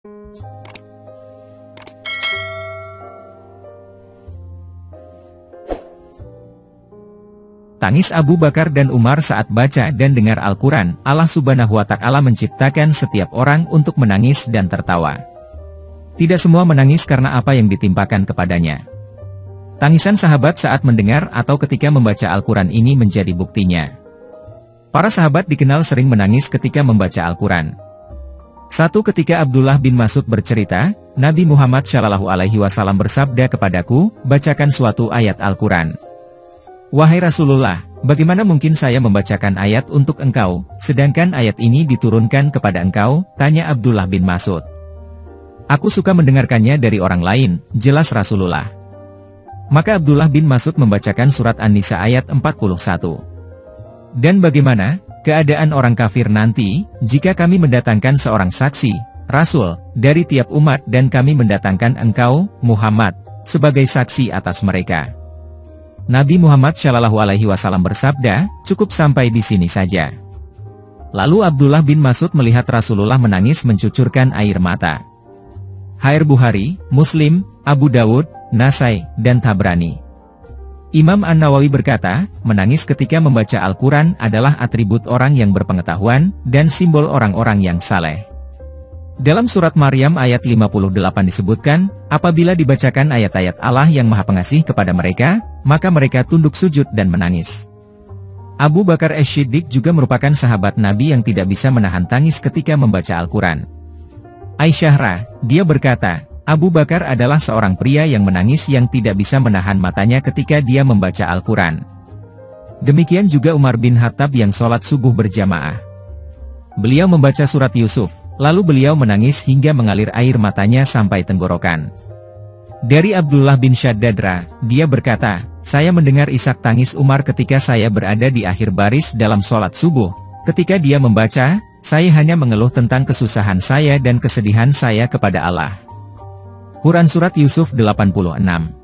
Tangis Abu Bakar dan Umar saat baca dan dengar Al-Quran. Allah Subhanahu wa Ta'ala menciptakan setiap orang untuk menangis dan tertawa. Tidak semua menangis karena apa yang ditimpakan kepadanya. Tangisan sahabat saat mendengar atau ketika membaca Al-Quran ini menjadi buktinya. Para sahabat dikenal sering menangis ketika membaca Al-Quran. Satu ketika Abdullah bin Mas'ud bercerita, Nabi Muhammad SAW bersabda kepadaku, bacakan suatu ayat Al-Quran. Wahai Rasulullah, bagaimana mungkin saya membacakan ayat untuk engkau, sedangkan ayat ini diturunkan kepada engkau, tanya Abdullah bin Mas'ud. Aku suka mendengarkannya dari orang lain, jelas Rasulullah. Maka Abdullah bin Mas'ud membacakan surat An-Nisa ayat 41. Dan bagaimana keadaan orang kafir nanti, jika kami mendatangkan seorang saksi, Rasul, dari tiap umat dan kami mendatangkan engkau, Muhammad, sebagai saksi atas mereka. Nabi Muhammad SAW bersabda, cukup sampai di sini saja. Lalu Abdullah bin Mas'ud melihat Rasulullah menangis mencucurkan air mata. Hadits Bukhari, Muslim, Abu Dawud, Nasai, dan Tabrani. Imam An-Nawawi berkata, menangis ketika membaca Al-Quran adalah atribut orang yang berpengetahuan, dan simbol orang-orang yang saleh. Dalam surat Maryam ayat 58 disebutkan, apabila dibacakan ayat-ayat Allah yang Maha Pengasih kepada mereka, maka mereka tunduk sujud dan menangis. Abu Bakar As-Siddiq juga merupakan sahabat Nabi yang tidak bisa menahan tangis ketika membaca Al-Quran. Aisyah, dia berkata, Abu Bakar adalah seorang pria yang menangis yang tidak bisa menahan matanya ketika dia membaca Al-Quran. Demikian juga Umar bin Khattab yang sholat subuh berjamaah. Beliau membaca surat Yusuf. Lalu beliau menangis hingga mengalir air matanya sampai tenggorokan. Dari Abdullah bin Shaddadra, dia berkata, saya mendengar isak tangis Umar ketika saya berada di akhir baris dalam sholat subuh. Ketika dia membaca, saya hanya mengeluh tentang kesusahan saya dan kesedihan saya kepada Allah. Quran Surat Yusuf 86.